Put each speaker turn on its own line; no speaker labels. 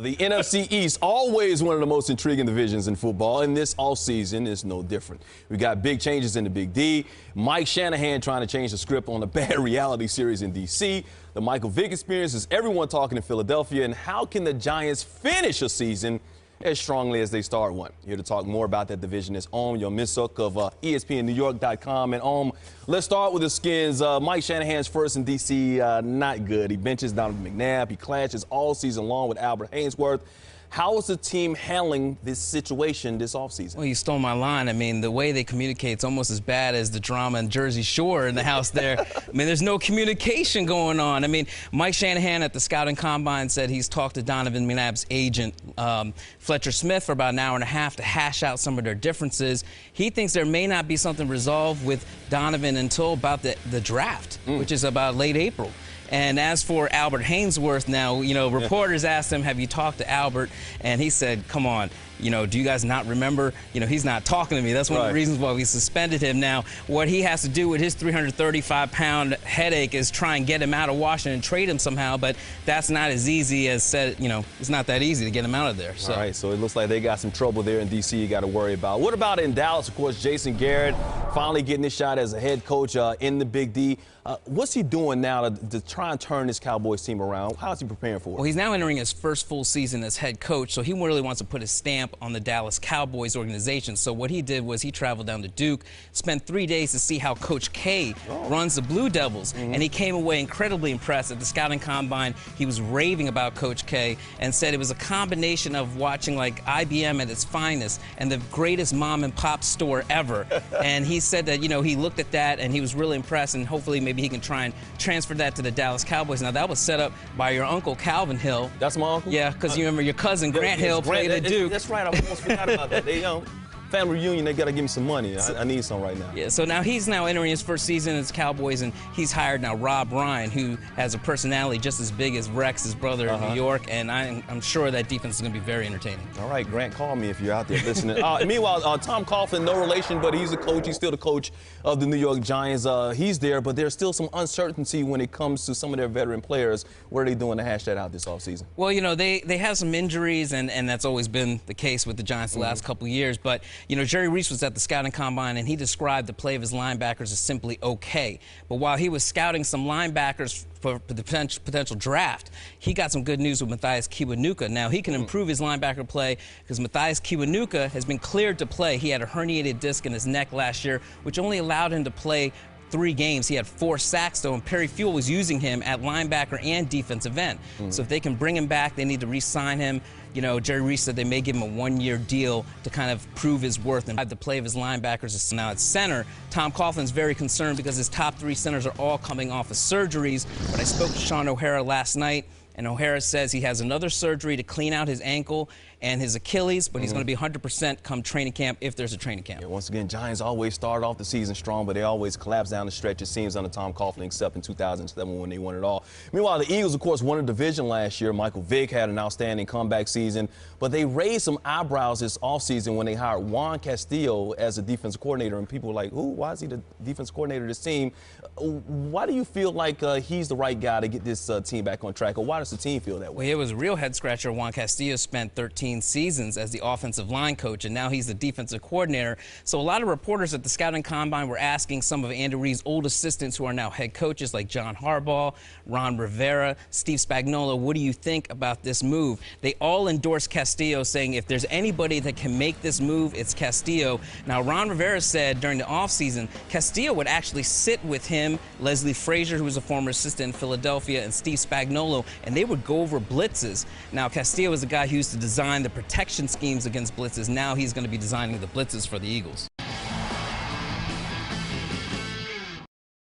The NFC East, always one of the most intriguing divisions in football, and this offseason is no different. We got big changes in the Big D. Mike Shanahan trying to change the script on a bad reality series in D.C. The Michael Vick experience is everyone talking in Philadelphia, and how can the Giants finish a season as strongly as they start one? Here to talk more about that division is Om Yomisuk of ESPNNewYork.com. And let's start with the Skins. Mike Shanahan's first in D.C., not good. He benches Donovan McNabb. He clashes all season long with Albert Haynesworth. How is the team handling this situation this offseason?
Well, you stole my line. I mean, the way they communicate is almost as bad as the drama in Jersey Shore in the house there. I mean, there's no communication going on. I mean, Mike Shanahan at the Scouting Combine said he's talked to Donovan McNabb's agent, Fletcher Smith, for about an hour and a half to hash out some of their differences. He thinks there may not be something resolved with Donovan until about the draft, which is about late April. And as for Albert Haynesworth now, you know, reporters asked him, have you talked to Albert? And he said, come on, you know, do you guys not remember? You know, he's not talking to me. That's one of the reasons why we suspended him. Now, what he has to do with his 335-pound headache is try and get him out of Washington and trade him somehow, but that's not as easy as said, you know, it's not that easy to get him out of there. So.
All right, so it looks like they got some trouble there in D.C. you got to worry about. What about in Dallas? Of course, Jason Garrett finally getting his shot as a head coach in the Big D. What's he doing now to try and turn this Cowboys team around? How's he preparing for it?
Well, he's now entering his first full season as head coach, so he really wants to put his stamp on the Dallas Cowboys organization. So what he did was he traveled down to Duke, spent 3 days to see how Coach K runs the Blue Devils, and he came away incredibly impressed. At the Scouting Combine, he was raving about Coach K and said it was a combination of watching like IBM at its finest and the greatest mom and pop store ever. And he said that, you know, he looked at that and he was really impressed, and hopefully maybe he can try and transfer that to the Dallas Cowboys. Now, that was set up by your uncle, Calvin Hill.
That's my uncle?
Yeah, because you remember your cousin, Grant Hill, played at Duke.
That's right. I almost forgot about that. They, family reunion, they got to give me some money. I need some right now.
Yeah, so now he's now entering his first season as Cowboys, and he's hired now Rob Ryan, who has a personality just as big as Rex, his brother in New York, and I'm sure that defense is going to be very entertaining.
All right, Grant, call me if you're out there listening. Meanwhile, Tom Coughlin, no relation, but he's a coach. He's still the coach of the New York Giants. He's there, but there's still some uncertainty when it comes to some of their veteran players. What are they doing to hash that out this offseason?
Well, you know, they have some injuries, and that's always been the case with the Giants the last couple of years. But, you know, Jerry Reese was at the Scouting Combine, and he described the play of his linebackers as simply okay. But while he was scouting some linebackers for the potential draft, he got some good news with Mathias Kiwanuka. Now, he can improve his linebacker play because Mathias Kiwanuka has been cleared to play. He had a herniated disc in his neck last year, which only allowed him to play 3 games. He had 4 sacks, though, and Perry Fuel was using him at linebacker and defensive end. So if they can bring him back, they need to re-sign him. You know, Jerry Reese said they may give him a 1-year deal to kind of prove his worth and the play of his linebackers is now at center. Tom Coughlin's very concerned because his top 3 centers are all coming off of surgeries. But I spoke to Sean O'Hara last night, and O'Hara says he has another surgery to clean out his ankle and his Achilles, but he's going to be 100% come training camp if there's a training camp.
Yeah, once again, Giants always start off the season strong, but they always collapse down the stretch, it seems, under Tom Coughlin, except in 2007 when they won it all. Meanwhile, the Eagles, of course, won a division last year. Michael Vick had an outstanding comeback season, but they raised some eyebrows this offseason when they hired Juan Castillo as a defensive coordinator, and people were like, who? Why is he the defensive coordinator of this team? Why do you feel like he's the right guy to get this team back on track, or why does the team feel that way?
Well, it was a real head-scratcher. Juan Castillo spent 13 seasons as the offensive line coach, and now he's the defensive coordinator. So a lot of reporters at the Scouting Combine were asking some of Andy Reid's old assistants who are now head coaches like John Harbaugh, Ron Rivera, Steve Spagnuolo, what do you think about this move? They all endorsed Castillo, saying if there's anybody that can make this move, it's Castillo. Now, Ron Rivera said during the offseason, Castillo would actually sit with him, Leslie Frazier, who was a former assistant in Philadelphia, and Steve Spagnuolo, and they would go over blitzes. Now, Castillo was the guy who used to design the protection schemes against blitzes. Now he's going to be designing the blitzes for the Eagles.